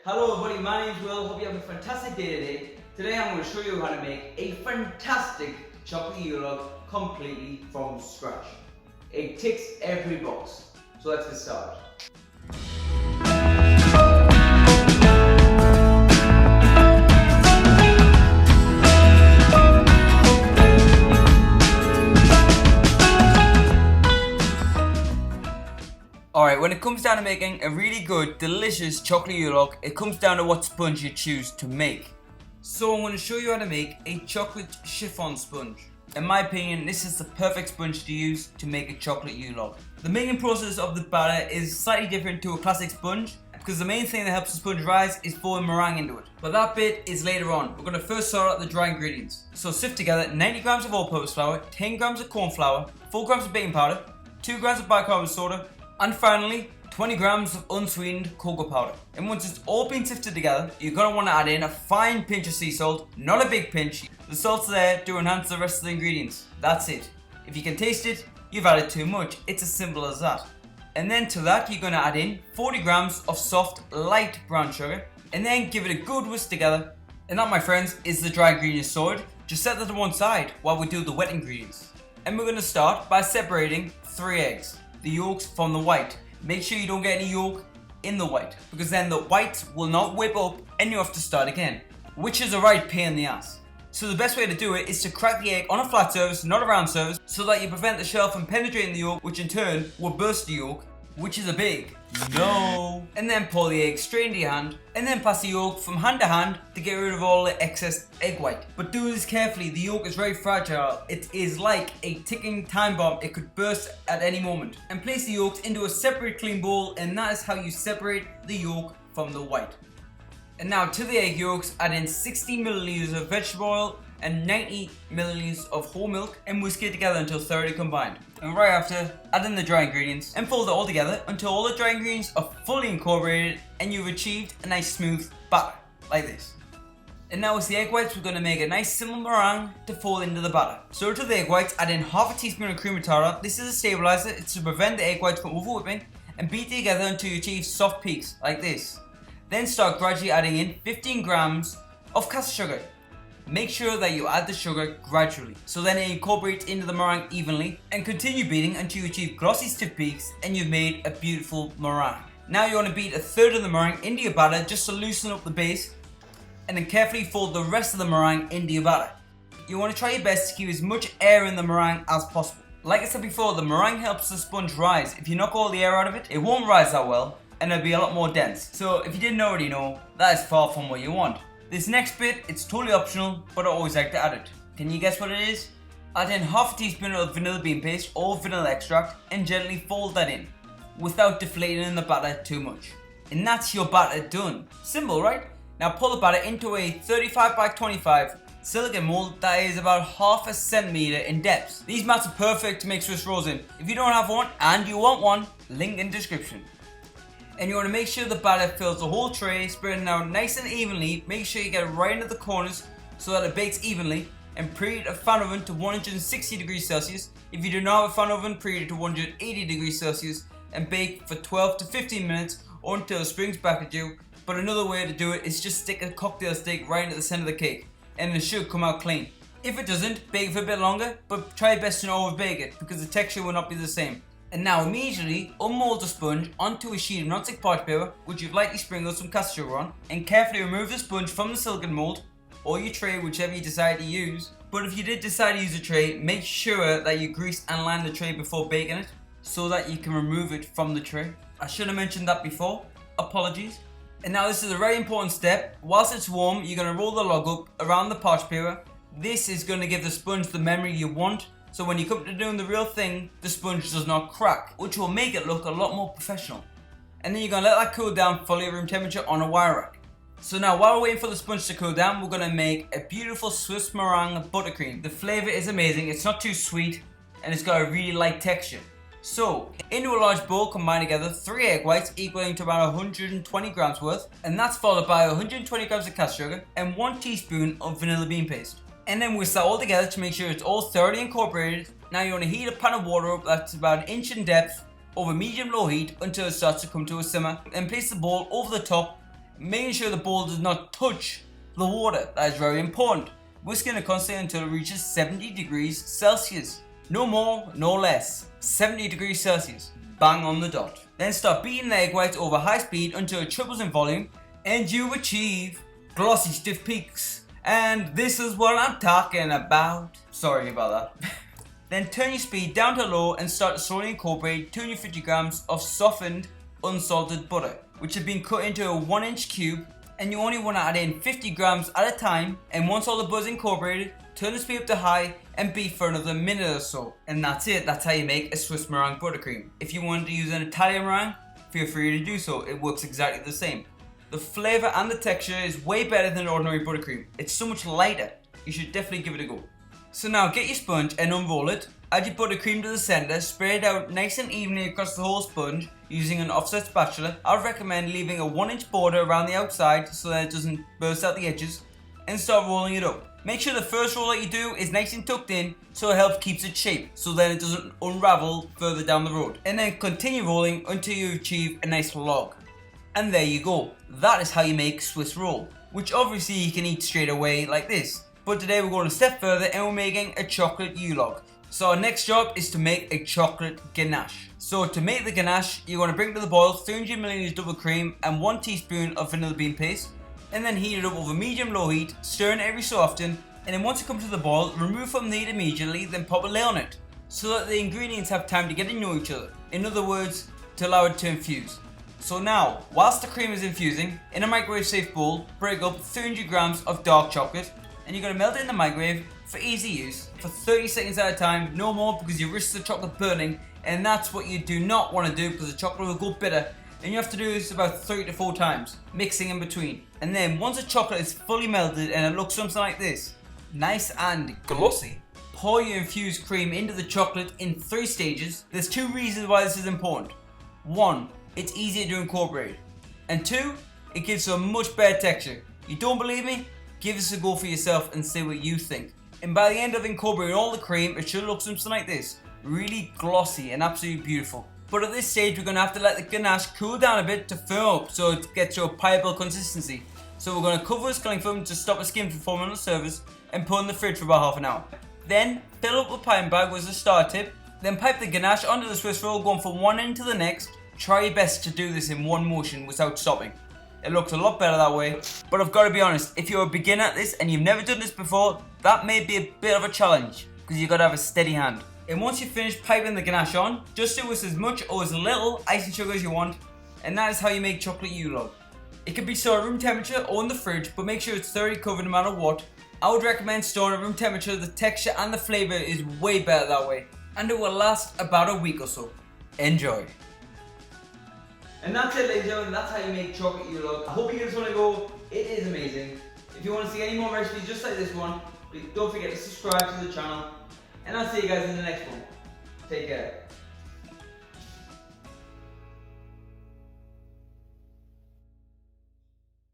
Hello everybody, my name is Will. Hope you have a fantastic day today. Today I'm going to show you how to make a fantastic chocolate Yule completely from scratch. It ticks every box. So let's get started. Alright, when it comes down to making a really good, delicious chocolate Yule, it comes down to what sponge you choose to make. So I'm going to show you how to make a chocolate chiffon sponge. In my opinion, this is the perfect sponge to use to make a chocolate Yule. The making process of the batter is slightly different to a classic sponge because the main thing that helps the sponge rise is pouring meringue into it. But that bit is later on. We're going to first sort out the dry ingredients. So sift together 90 grams of all-purpose flour, 10 grams of cornflour, 4 grams of baking powder, 2 grams of bicarbonate soda, and finally 20 grams of unsweetened cocoa powder. And once it's all been sifted together, you're going to want to add in a fine pinch of sea salt, not a big pinch. The salt's there to enhance the rest of the ingredients. That's it. If you can taste it, you've added too much. It's as simple as that. And then to that you're going to add in 40 grams of soft light brown sugar and then give it a good whisk together. And that, my friends, is the dry ingredients sorted. Just set that to one side while we do the wet ingredients. And we're going to start by separating 3 eggs. The yolks from the white. Make sure you don't get any yolk in the white because then the white will not whip up and you have to start again, which is a right pain in the ass. So the best way to do it is to crack the egg on a flat surface, not a round surface, so that you prevent the shell from penetrating the yolk, which in turn will burst the yolk, which is a big no. And then pour the egg straight into your hand and then pass the yolk from hand to hand to get rid of all the excess egg white. But do this carefully, the yolk is very fragile. It is like a ticking time bomb. It could burst at any moment. And place the yolks into a separate clean bowl, and that is how you separate the yolk from the white. And now to the egg yolks, add in 60 milliliters of vegetable oil and 90 milliliters of whole milk and whisk it together until thoroughly combined. And right after, add in the dry ingredients and fold it all together until all the dry ingredients are fully incorporated and you've achieved a nice smooth batter, like this. And now with the egg whites, we're going to make a nice simple meringue to fold into the batter. So to the egg whites, add in half a teaspoon of cream tartar. This is a stabilizer. It's to prevent the egg whites from over whipping, and beat it together until you achieve soft peaks, like this. Then start gradually adding in 15 grams of caster sugar. Make sure that you add the sugar gradually, so then it incorporates into the meringue evenly, and continue beating until you achieve glossy stiff peaks and you've made a beautiful meringue. Now you want to beat a third of the meringue into your batter just to loosen up the base, and then carefully fold the rest of the meringue into your batter. You want to try your best to keep as much air in the meringue as possible. Like I said before, the meringue helps the sponge rise. If you knock all the air out of it, it won't rise that well and it'll be a lot more dense. So if you didn't already know, that is far from what you want. This next bit, it's totally optional, but I always like to add it. Can you guess what it is? Add in half a teaspoon of vanilla bean paste or vanilla extract and gently fold that in without deflating the batter too much. And that's your batter done. Simple, right? Now pull the batter into a 35 by 25 silicone mold that is about half a centimeter in depth. These mats are perfect to make Swiss rolls in. If you don't have one and you want one, link in description. And you want to make sure the batter fills the whole tray, spreading out nice and evenly. Make sure you get it right into the corners so that it bakes evenly, and preheat a fan oven to 160 degrees Celsius. If you do not have a fan oven, preheat it to 180 degrees Celsius and bake for 12 to 15 minutes or until it springs back at you. But another way to do it is just stick a cocktail stick right into the center of the cake and it should come out clean. If it doesn't, bake for a bit longer, but try your best to not overbake it because the texture will not be the same. And now immediately unmold the sponge onto a sheet of non-stick parchment paper which you've lightly sprinkled some caster sugar on, and carefully remove the sponge from the silicone mold or your tray, whichever you decide to use. But if you did decide to use a tray, make sure that you grease and line the tray before baking it so that you can remove it from the tray. I should have mentioned that before, apologies. And now this is a very important step. Whilst it's warm, you're going to roll the log up around the parchment paper. This is going to give the sponge the memory you want. So when you come to doing the real thing, the sponge does not crack, which will make it look a lot more professional. And then you're going to let that cool down fully at room temperature on a wire rack. So now while we're waiting for the sponge to cool down, we're going to make a beautiful Swiss meringue buttercream. The flavour is amazing, it's not too sweet, and it's got a really light texture. So, into a large bowl, combine together 3 egg whites equaling to about 120 grams worth, and that's followed by 120 grams of caster sugar and 1 teaspoon of vanilla bean paste. And then whisk that all together to make sure it's all thoroughly incorporated. Now you want to heat a pan of water up that's about an inch in depth over medium-low heat until it starts to come to a simmer. Then place the bowl over the top making sure the bowl does not touch the water. That is very important. Whisking it constantly until it reaches 70 degrees Celsius. No more, no less. 70 degrees Celsius. Bang on the dot. Then start beating the egg whites over high speed until it triples in volume and you achieve glossy stiff peaks. And this is what I'm talking about. Sorry about that. Then turn your speed down to low and start to slowly incorporate 250 grams of softened unsalted butter, which has been cut into a 1-inch cube, and you only want to add in 50 grams at a time. And once all the butter is incorporated, turn the speed up to high and beat for another minute or so. And that's it. That's how you make a Swiss meringue buttercream. If you want to use an Italian meringue, feel free to do so. It works exactly the same. The flavour and the texture is way better than ordinary buttercream. It's so much lighter. You should definitely give it a go. So now get your sponge and unroll it. Add your buttercream to the centre, spread it out nice and evenly across the whole sponge using an offset spatula. I would recommend leaving a 1-inch border around the outside so that it doesn't burst out the edges, and start rolling it up. Make sure the first roll that you do is nice and tucked in so it helps keeps its shape, so then it doesn't unravel further down the road. And then continue rolling until you achieve a nice log. And there you go. That is how you make Swiss roll, which obviously you can eat straight away like this. But today we're going a step further and we're making a chocolate Yule. So our next job is to make a chocolate ganache. So to make the ganache, you're going to bring to the boil 300 ml double cream and 1 teaspoon of vanilla bean paste, and then heat it up over medium-low heat, stirring every so often, and then once it comes to the boil, remove from the heat immediately, then pop a lid on it, so that the ingredients have time to get to know each other. In other words, to allow it to infuse. So now, whilst the cream is infusing, in a microwave safe bowl, break up 300 grams of dark chocolate, and you're going to melt it in the microwave for easy use for 30 seconds at a time, no more, because you risk the chocolate burning, and that's what you do not want to do because the chocolate will go bitter, and you have to do this about 3 to 4 times, mixing in between. And then once the chocolate is fully melted and it looks something like this, nice and glossy, pour your infused cream into the chocolate in 3 stages. There's 2 reasons why this is important. 1, it's easier to incorporate, and 2, it gives a much better texture. You don't believe me? Give this a go for yourself and say what you think. And by the end of incorporating all the cream, it should look something like this. Really glossy and absolutely beautiful. But at this stage, we're going to have to let the ganache cool down a bit to firm up so it gets to a pieable consistency. So we're going to cover this cling film to stop a skin from forming on the surface and put in the fridge for about half an hour. Then fill up the piping bag with the star tip. Then pipe the ganache onto the Swiss roll, going from one end to the next. Try your best to do this in one motion without stopping. It looks a lot better that way, but I've got to be honest, if you're a beginner at this and you've never done this before, that may be a bit of a challenge, because you've got to have a steady hand. And once you've finished piping the ganache on, just do with as much or as little icing sugar as you want, and that is how you make chocolate Yule. It can be stored at room temperature or in the fridge, but make sure it's thoroughly covered no matter what. I would recommend storing at room temperature. The texture and the flavour is way better that way, and it will last about a week or so. Enjoy! And that's it, ladies and gentlemen, that's how you make chocolate Yule. I hope you guys want to go. It is amazing. If you want to see any more recipes just like this one, please don't forget to subscribe to the channel. And I'll see you guys in the next one. Take care.